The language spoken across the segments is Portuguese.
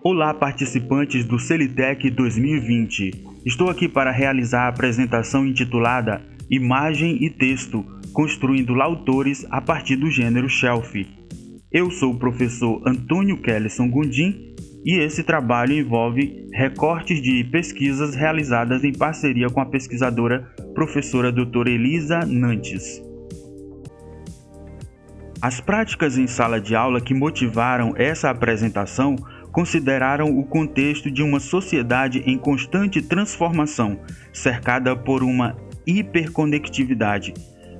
Olá, participantes do Celitec 2020. Estou aqui para realizar a apresentação intitulada Imagem e Texto, construindo lautores a partir do gênero Shelf. Eu sou o professor Antônio Kellyson Gondim e esse trabalho envolve recortes de pesquisas realizadas em parceria com a pesquisadora professora doutora Elisa Nantes. As práticas em sala de aula que motivaram essa apresentação consideraram o contexto de uma sociedade em constante transformação, cercada por uma hiperconectividade.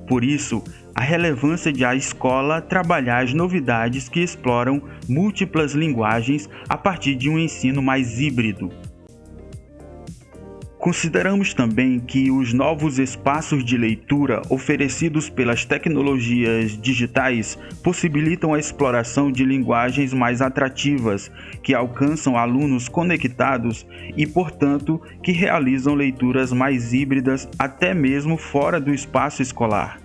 Por isso, a relevância de a escola trabalhar as novidades que exploram múltiplas linguagens a partir de um ensino mais híbrido. Consideramos também que os novos espaços de leitura oferecidos pelas tecnologias digitais possibilitam a exploração de linguagens mais atrativas, que alcançam alunos conectados e, portanto, que realizam leituras mais híbridas até mesmo fora do espaço escolar.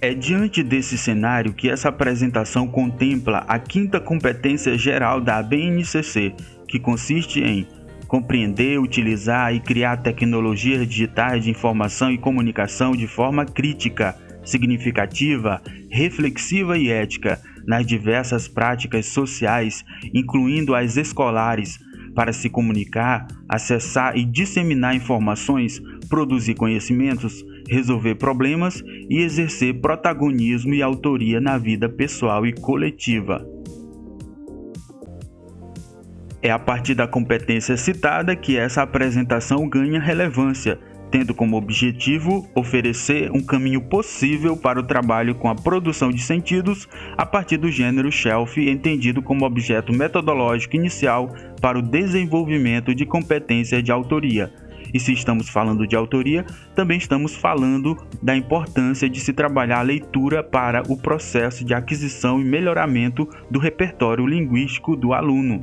É diante desse cenário que essa apresentação contempla a quinta competência geral da BNCC, que consiste em compreender, utilizar e criar tecnologias digitais de informação e comunicação de forma crítica, significativa, reflexiva e ética nas diversas práticas sociais, incluindo as escolares, para se comunicar, acessar e disseminar informações, produzir conhecimentos, resolver problemas e exercer protagonismo e autoria na vida pessoal e coletiva. É a partir da competência citada que essa apresentação ganha relevância, tendo como objetivo oferecer um caminho possível para o trabalho com a produção de sentidos a partir do gênero Shelf, entendido como objeto metodológico inicial para o desenvolvimento de competência de autoria. E se estamos falando de autoria, também estamos falando da importância de se trabalhar a leitura para o processo de aquisição e melhoramento do repertório linguístico do aluno.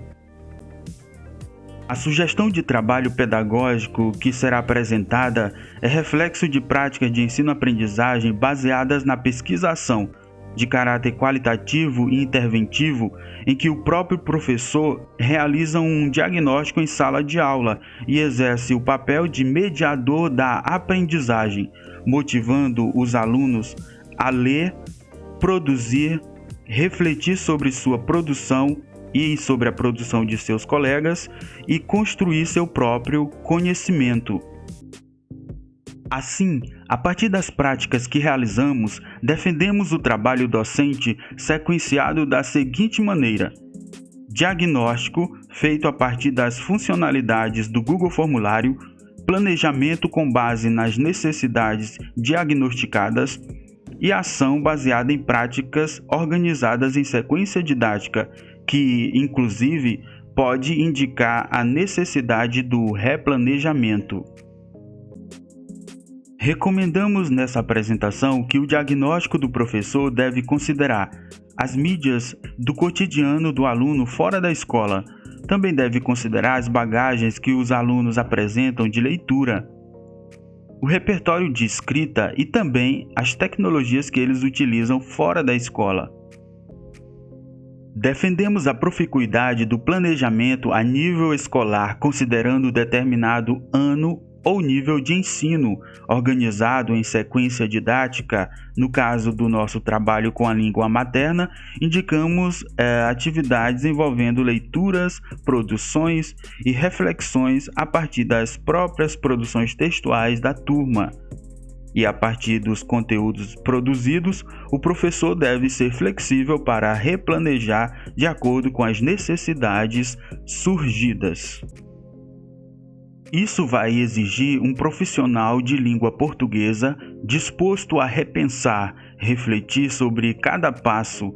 A sugestão de trabalho pedagógico que será apresentada é reflexo de práticas de ensino-aprendizagem baseadas na pesquisação, de caráter qualitativo e interventivo, em que o próprio professor realiza um diagnóstico em sala de aula e exerce o papel de mediador da aprendizagem, motivando os alunos a ler, produzir, refletir sobre sua produção e sobre a produção de seus colegas e construir seu próprio conhecimento. Assim, a partir das práticas que realizamos, defendemos o trabalho docente sequenciado da seguinte maneira: diagnóstico feito a partir das funcionalidades do Google Formulário, planejamento com base nas necessidades diagnosticadas e ação baseada em práticas organizadas em sequência didática, que, inclusive, pode indicar a necessidade do replanejamento. Recomendamos nessa apresentação que o diagnóstico do professor deve considerar as mídias do cotidiano do aluno fora da escola. Também deve considerar as bagagens que os alunos apresentam de leitura, o repertório de escrita e também as tecnologias que eles utilizam fora da escola. Defendemos a proficuidade do planejamento a nível escolar, considerando determinado ano ou nível de ensino, organizado em sequência didática. No caso do nosso trabalho com a língua materna, indicamos atividades envolvendo leituras, produções e reflexões a partir das próprias produções textuais da turma. E a partir dos conteúdos produzidos, o professor deve ser flexível para replanejar de acordo com as necessidades surgidas. Isso vai exigir um profissional de língua portuguesa disposto a repensar, refletir sobre cada passo,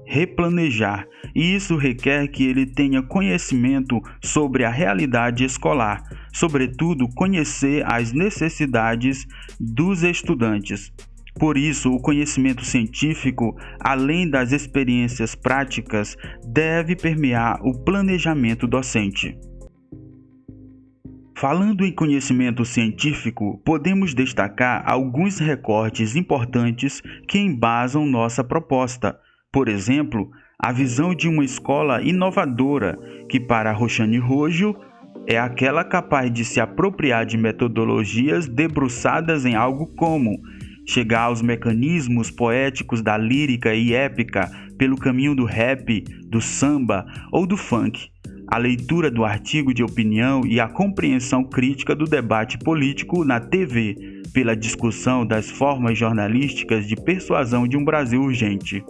replanejar, e isso requer que ele tenha conhecimento sobre a realidade escolar, sobretudo conhecer as necessidades dos estudantes. Por isso, o conhecimento científico, além das experiências práticas, deve permear o planejamento docente. Falando em conhecimento científico, podemos destacar alguns recortes importantes que embasam nossa proposta. Por exemplo, a visão de uma escola inovadora, que para Roxane Rojo é aquela capaz de se apropriar de metodologias debruçadas em algo como chegar aos mecanismos poéticos da lírica e épica pelo caminho do rap, do samba ou do funk, a leitura do artigo de opinião e a compreensão crítica do debate político na TV, pela discussão das formas jornalísticas de persuasão de um Brasil urgente.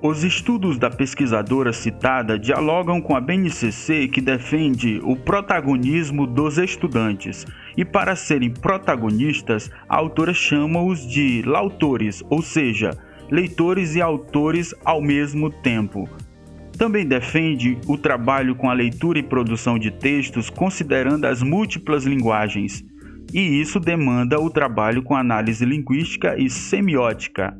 Os estudos da pesquisadora citada dialogam com a BNCC, que defende o protagonismo dos estudantes, e para serem protagonistas, a autora chama-os de lautores, ou seja, leitores e autores ao mesmo tempo. Também defende o trabalho com a leitura e produção de textos considerando as múltiplas linguagens, e isso demanda o trabalho com análise linguística e semiótica.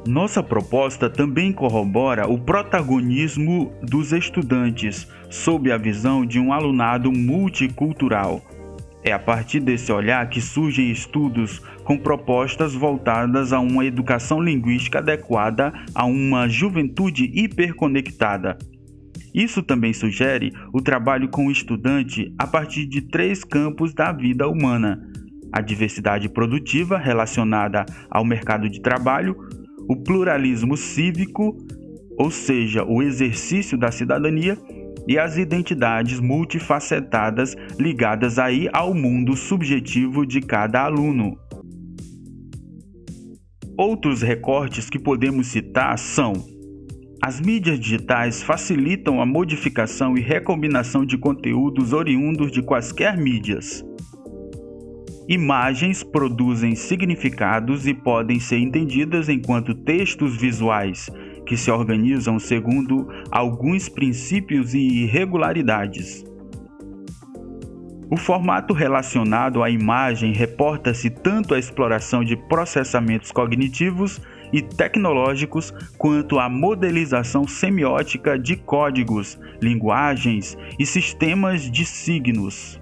Nossa proposta também corrobora o protagonismo dos estudantes sob a visão de um alunado multicultural. É a partir desse olhar que surgem estudos com propostas voltadas a uma educação linguística adequada a uma juventude hiperconectada. Isso também sugere o trabalho com o estudante a partir de 3 campos da vida humana: a diversidade produtiva relacionada ao mercado de trabalho, o pluralismo cívico, ou seja, o exercício da cidadania, e as identidades multifacetadas ligadas aí ao mundo subjetivo de cada aluno. Outros recortes que podemos citar são: as mídias digitais facilitam a modificação e recombinação de conteúdos oriundos de quaisquer mídias. Imagens produzem significados e podem ser entendidas enquanto textos visuais, que se organizam segundo alguns princípios e regularidades. O formato relacionado à imagem reporta-se tanto à exploração de processamentos cognitivos e tecnológicos quanto à modelização semiótica de códigos, linguagens e sistemas de signos.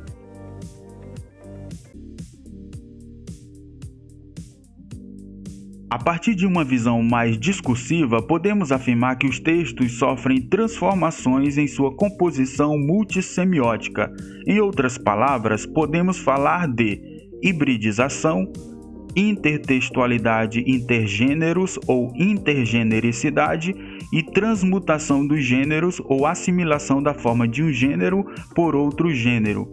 A partir de uma visão mais discursiva, podemos afirmar que os textos sofrem transformações em sua composição multissemiótica. Em outras palavras, podemos falar de hibridização, intertextualidade intergêneros ou intergenericidade e transmutação dos gêneros ou assimilação da forma de um gênero por outro gênero.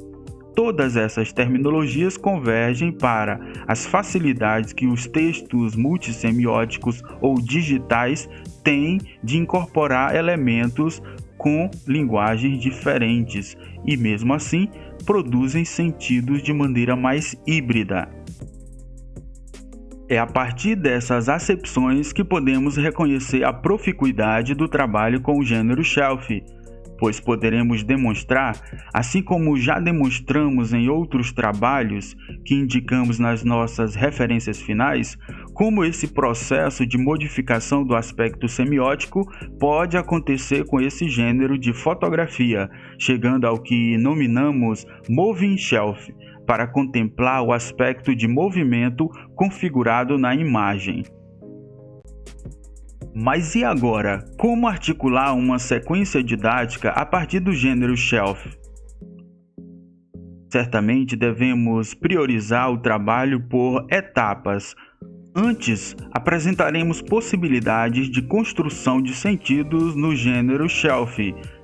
Todas essas terminologias convergem para as facilidades que os textos multissemióticos ou digitais têm de incorporar elementos com linguagens diferentes e, mesmo assim, produzem sentidos de maneira mais híbrida. É a partir dessas acepções que podemos reconhecer a proficuidade do trabalho com o gênero shelf, pois poderemos demonstrar, assim como já demonstramos em outros trabalhos que indicamos nas nossas referências finais, como esse processo de modificação do aspecto semiótico pode acontecer com esse gênero de fotografia, chegando ao que nominamos moving shelf, para contemplar o aspecto de movimento configurado na imagem. Mas e agora, como articular uma sequência didática a partir do gênero shelf? Certamente devemos priorizar o trabalho por etapas. Antes, apresentaremos possibilidades de construção de sentidos no gênero shelf.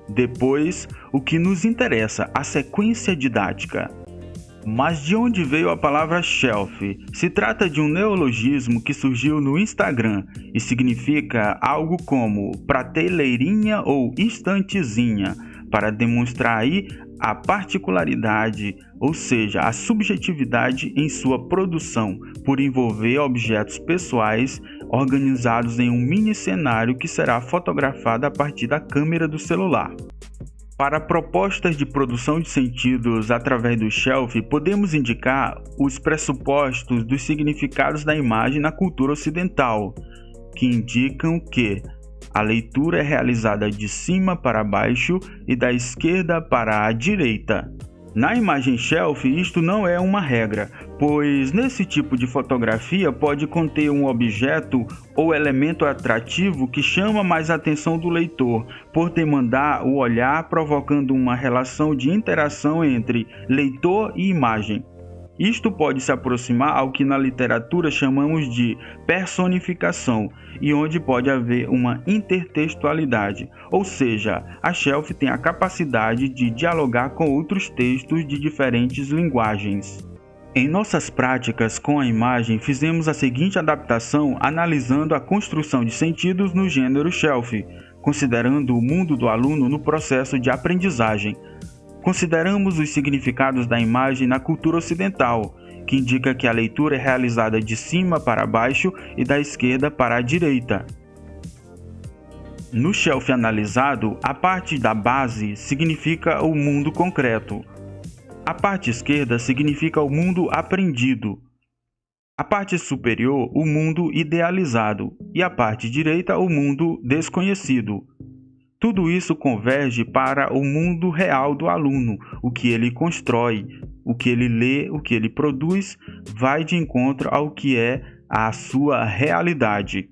Depois, o que nos interessa, a sequência didática. Mas de onde veio a palavra shelf? Se trata de um neologismo que surgiu no Instagram e significa algo como prateleirinha ou estantezinha, para demonstrar aí a particularidade, ou seja, a subjetividade em sua produção, por envolver objetos pessoais organizados em um mini cenário que será fotografado a partir da câmera do celular. Para propostas de produção de sentidos através do shelf, podemos indicar os pressupostos dos significados da imagem na cultura ocidental, que indicam que a leitura é realizada de cima para baixo e da esquerda para a direita. Na imagem shelf, isto não é uma regra, pois nesse tipo de fotografia pode conter um objeto ou elemento atrativo que chama mais a atenção do leitor, por demandar o olhar, provocando uma relação de interação entre leitor e imagem. Isto pode se aproximar ao que na literatura chamamos de personificação, e onde pode haver uma intertextualidade, ou seja, a shelf tem a capacidade de dialogar com outros textos de diferentes linguagens. Em nossas práticas com a imagem, fizemos a seguinte adaptação analisando a construção de sentidos no gênero shelf, considerando o mundo do aluno no processo de aprendizagem. Consideramos os significados da imagem na cultura ocidental, que indica que a leitura é realizada de cima para baixo e da esquerda para a direita. No shelf analisado, a parte da base significa o mundo concreto. A parte esquerda significa o mundo aprendido. A parte superior, o mundo idealizado. E a parte direita, o mundo desconhecido. Tudo isso converge para o mundo real do aluno, o que ele constrói, o que ele lê, o que ele produz, vai de encontro ao que é a sua realidade.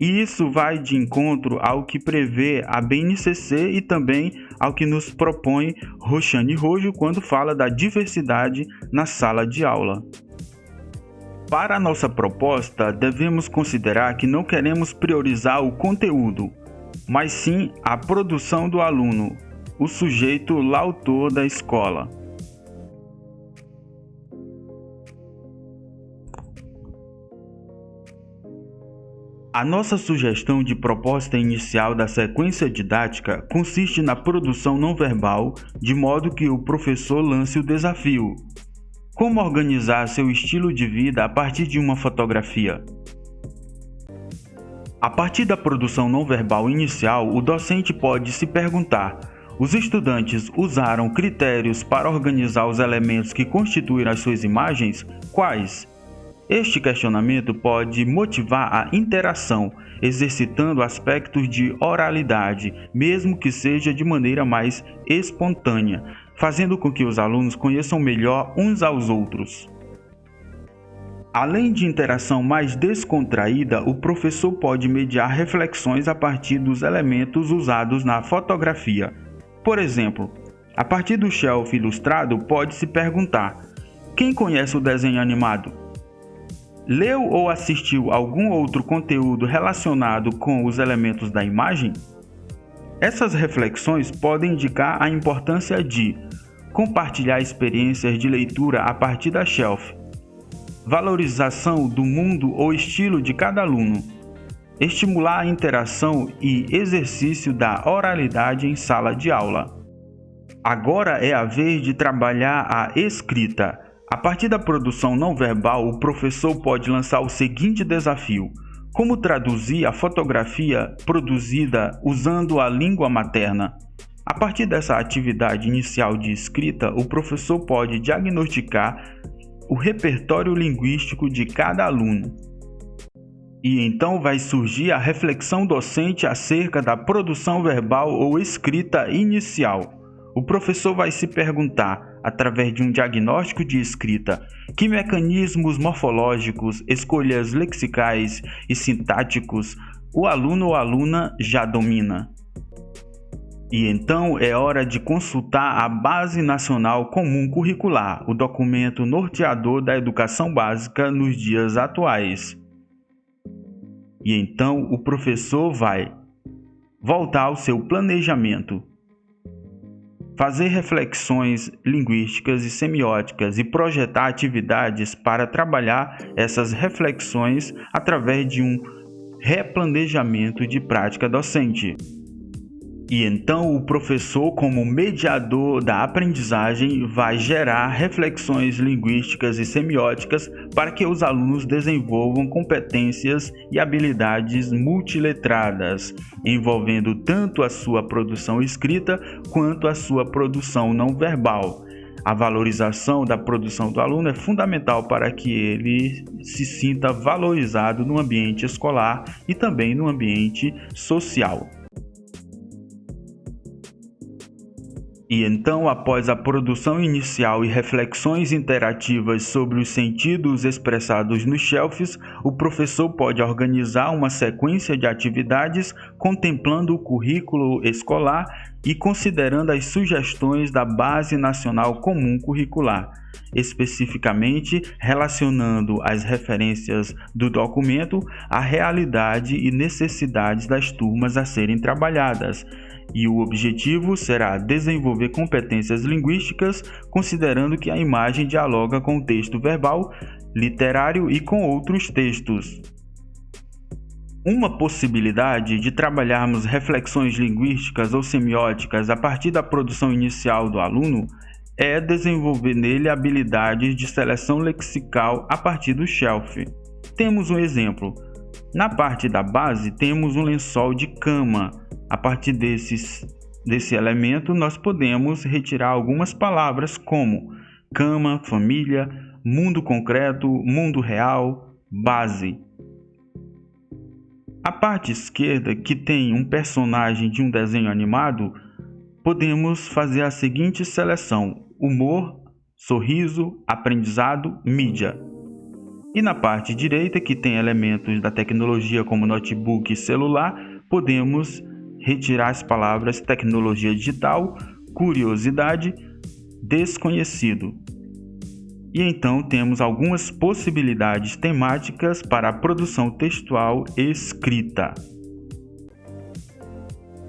E isso vai de encontro ao que prevê a BNCC e também ao que nos propõe Roxane Rojo quando fala da diversidade na sala de aula. Para a nossa proposta, devemos considerar que não queremos priorizar o conteúdo, mas sim a produção do aluno, o sujeito lautor da escola. A nossa sugestão de proposta inicial da sequência didática consiste na produção não verbal, de modo que o professor lance o desafio. Como organizar seu estilo de vida a partir de uma fotografia? A partir da produção não verbal inicial, o docente pode se perguntar: os estudantes usaram critérios para organizar os elementos que constituem as suas imagens? Quais? Este questionamento pode motivar a interação, exercitando aspectos de oralidade, mesmo que seja de maneira mais espontânea, fazendo com que os alunos conheçam melhor uns aos outros. Além de interação mais descontraída, o professor pode mediar reflexões a partir dos elementos usados na fotografia. Por exemplo, a partir do shelf ilustrado, pode se perguntar: quem conhece o desenho animado? Leu ou assistiu algum outro conteúdo relacionado com os elementos da imagem? Essas reflexões podem indicar a importância de compartilhar experiências de leitura a partir da shelf, valorização do mundo ou estilo de cada aluno, estimular a interação e exercício da oralidade em sala de aula. Agora é a vez de trabalhar a escrita. A partir da produção não verbal, o professor pode lançar o seguinte desafio: como traduzir a fotografia produzida usando a língua materna? A partir dessa atividade inicial de escrita, o professor pode diagnosticar o repertório linguístico de cada aluno. E então vai surgir a reflexão docente acerca da produção verbal ou escrita inicial. O professor vai se perguntar, através de um diagnóstico de escrita, que mecanismos morfológicos, escolhas lexicais e sintáticos o aluno ou aluna já domina. E então é hora de consultar a Base Nacional Comum Curricular, o documento norteador da educação básica nos dias atuais. E então o professor vai voltar ao seu planejamento, fazer reflexões linguísticas e semióticas e projetar atividades para trabalhar essas reflexões através de um replanejamento de prática docente. E então o professor, como mediador da aprendizagem, vai gerar reflexões linguísticas e semióticas para que os alunos desenvolvam competências e habilidades multiletradas, envolvendo tanto a sua produção escrita quanto a sua produção não verbal. A valorização da produção do aluno é fundamental para que ele se sinta valorizado no ambiente escolar e também no ambiente social. E então, após a produção inicial e reflexões interativas sobre os sentidos expressados nos shelves, o professor pode organizar uma sequência de atividades contemplando o currículo escolar e considerando as sugestões da Base Nacional Comum Curricular, especificamente relacionando as referências do documento à realidade e necessidades das turmas a serem trabalhadas. E o objetivo será desenvolver competências linguísticas, considerando que a imagem dialoga com o texto verbal, literário e com outros textos. Uma possibilidade de trabalharmos reflexões linguísticas ou semióticas a partir da produção inicial do aluno é desenvolver nele habilidades de seleção lexical a partir do shelf. Temos um exemplo. Na parte da base, temos um lençol de cama. A partir desse elemento, nós podemos retirar algumas palavras como cama, família, mundo concreto, mundo real, base. A parte esquerda, que tem um personagem de um desenho animado, podemos fazer a seguinte seleção: humor, sorriso, aprendizado, mídia. E na parte direita, que tem elementos da tecnologia como notebook e celular, podemos retirar as palavras tecnologia digital, curiosidade, desconhecido. E então temos algumas possibilidades temáticas para a produção textual escrita.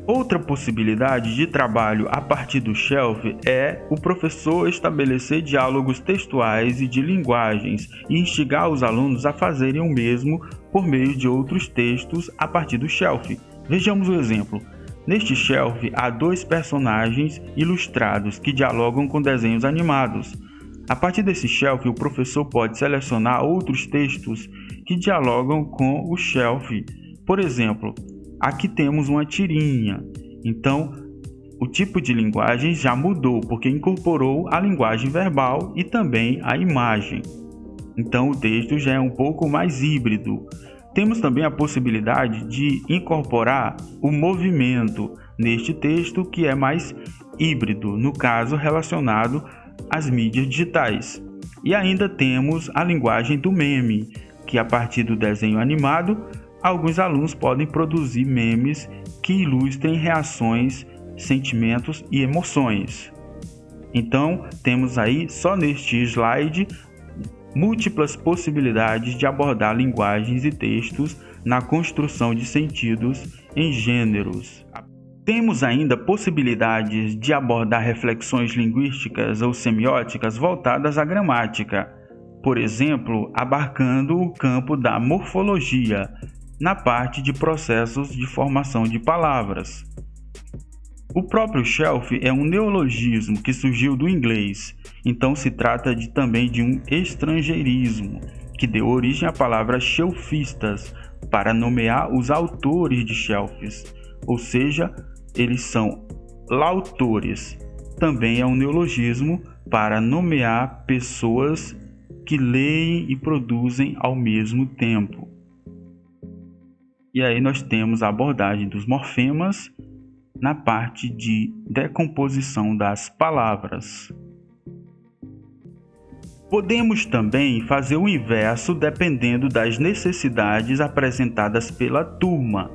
Outra possibilidade de trabalho a partir do shelf é o professor estabelecer diálogos textuais e de linguagens e instigar os alunos a fazerem o mesmo por meio de outros textos a partir do shelf. Vejamos um exemplo. Neste shelf há 2 personagens ilustrados que dialogam com desenhos animados. A partir desse shelf, o professor pode selecionar outros textos que dialogam com o shelf. Por exemplo, aqui temos uma tirinha. Então, o tipo de linguagem já mudou, porque incorporou a linguagem verbal e também a imagem. Então, o texto já é um pouco mais híbrido. Temos também a possibilidade de incorporar o movimento neste texto, que é mais híbrido, no caso relacionado às mídias digitais. E ainda temos a linguagem do meme, que a partir do desenho animado, alguns alunos podem produzir memes que ilustrem reações, sentimentos e emoções. Então, temos aí, só neste slide, múltiplas possibilidades de abordar linguagens e textos na construção de sentidos em gêneros. Temos ainda possibilidades de abordar reflexões linguísticas ou semióticas voltadas à gramática, por exemplo, abarcando o campo da morfologia, na parte de processos de formação de palavras. O próprio shelf é um neologismo que surgiu do inglês, então se trata também de um estrangeirismo, que deu origem à palavra shelfistas, para nomear os autores de shelves, ou seja, eles são lautores. Também é um neologismo para nomear pessoas que leem e produzem ao mesmo tempo. E aí nós temos a abordagem dos morfemas na parte de decomposição das palavras. Podemos também fazer o inverso dependendo das necessidades apresentadas pela turma,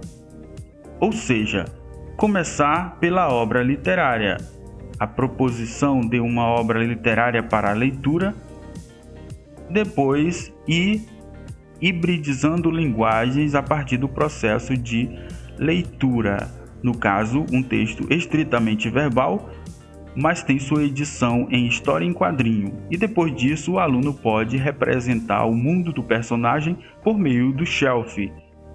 ou seja, começar pela obra literária, a proposição de uma obra literária para a leitura, depois ir hibridizando linguagens a partir do processo de leitura. No caso, um texto estritamente verbal, mas tem sua edição em história em quadrinho. E depois disso, o aluno pode representar o mundo do personagem por meio do shelf.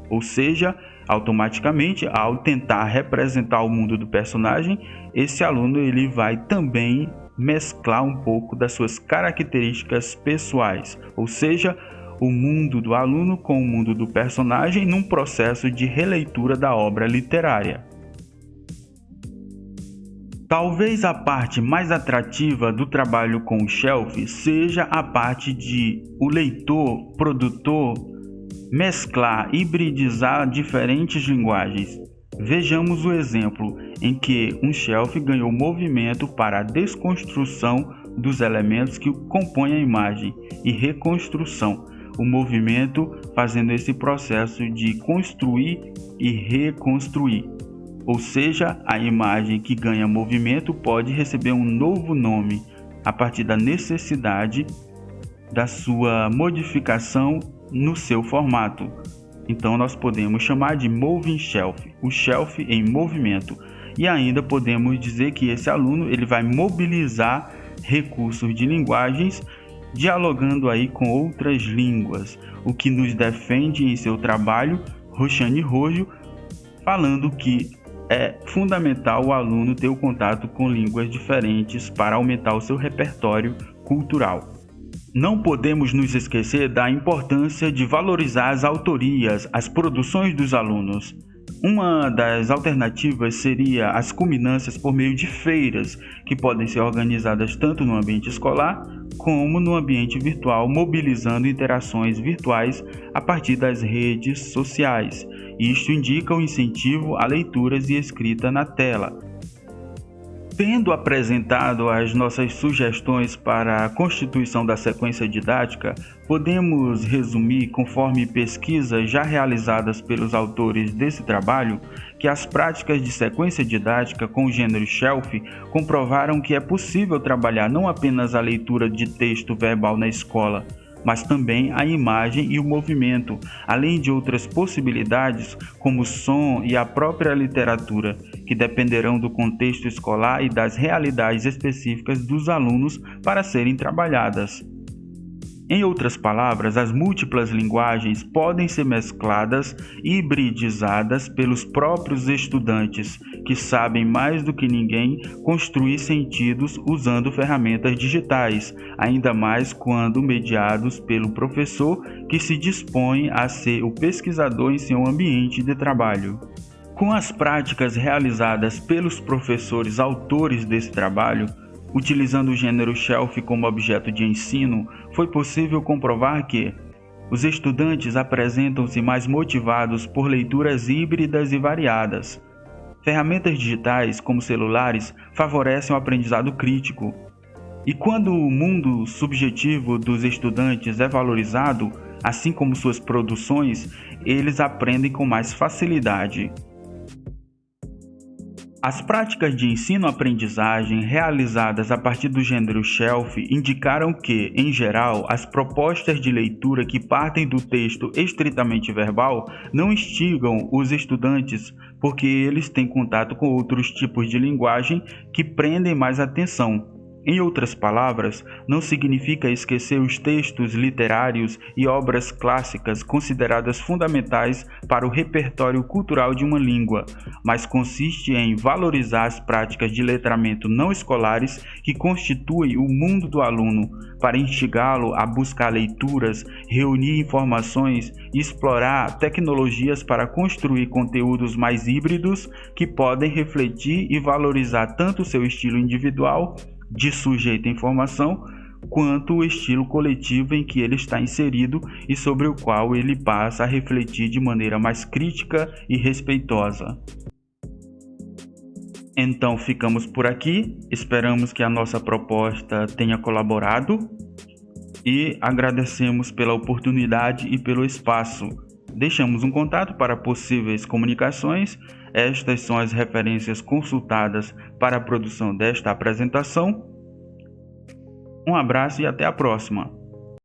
Ou seja, automaticamente, ao tentar representar o mundo do personagem, esse aluno ele vai também mesclar um pouco das suas características pessoais. Ou seja, o mundo do aluno com o mundo do personagem num processo de releitura da obra literária. Talvez a parte mais atrativa do trabalho com o shelf seja a parte de o leitor, produtor, mesclar, hibridizar diferentes linguagens. Vejamos o exemplo em que um shelf ganhou movimento para a desconstrução dos elementos que compõem a imagem e reconstrução. O movimento fazendo esse processo de construir e reconstruir. Ou seja, a imagem que ganha movimento pode receber um novo nome a partir da necessidade da sua modificação no seu formato. Então nós podemos chamar de moving shelf, o shelf em movimento. E ainda podemos dizer que esse aluno ele vai mobilizar recursos de linguagens, dialogando aí com outras línguas, o que nos defende em seu trabalho, Roxane Rojo, falando que é fundamental o aluno ter o contato com línguas diferentes para aumentar o seu repertório cultural. Não podemos nos esquecer da importância de valorizar as autorias, as produções dos alunos. Uma das alternativas seria as culminâncias por meio de feiras, que podem ser organizadas tanto no ambiente escolar como no ambiente virtual, mobilizando interações virtuais a partir das redes sociais. Isto indica o incentivo a leituras e escrita na tela. Tendo apresentado as nossas sugestões para a constituição da sequência didática, podemos resumir, conforme pesquisas já realizadas pelos autores desse trabalho, que as práticas de sequência didática com o gênero shelf comprovaram que é possível trabalhar não apenas a leitura de texto verbal na escola, mas também a imagem e o movimento, além de outras possibilidades como o som e a própria literatura, que dependerão do contexto escolar e das realidades específicas dos alunos para serem trabalhadas. Em outras palavras, as múltiplas linguagens podem ser mescladas e hibridizadas pelos próprios estudantes, que sabem mais do que ninguém construir sentidos usando ferramentas digitais, ainda mais quando mediados pelo professor que se dispõe a ser o pesquisador em seu ambiente de trabalho. Com as práticas realizadas pelos professores autores desse trabalho, utilizando o gênero shelf como objeto de ensino, foi possível comprovar que os estudantes apresentam-se mais motivados por leituras híbridas e variadas. Ferramentas digitais, como celulares, favorecem o aprendizado crítico. E quando o mundo subjetivo dos estudantes é valorizado, assim como suas produções, eles aprendem com mais facilidade. As práticas de ensino-aprendizagem realizadas a partir do gênero shelf indicaram que, em geral, as propostas de leitura que partem do texto estritamente verbal não instigam os estudantes porque eles têm contato com outros tipos de linguagem que prendem mais atenção. Em outras palavras, não significa esquecer os textos literários e obras clássicas consideradas fundamentais para o repertório cultural de uma língua, mas consiste em valorizar as práticas de letramento não escolares que constituem o mundo do aluno, para instigá-lo a buscar leituras, reunir informações e explorar tecnologias para construir conteúdos mais híbridos que podem refletir e valorizar tanto o seu estilo individual de sujeito à informação, quanto o estilo coletivo em que ele está inserido e sobre o qual ele passa a refletir de maneira mais crítica e respeitosa. Então ficamos por aqui, esperamos que a nossa proposta tenha colaborado e agradecemos pela oportunidade e pelo espaço. Deixamos um contato para possíveis comunicações. Estas são as referências consultadas para a produção desta apresentação. Um abraço e até a próxima!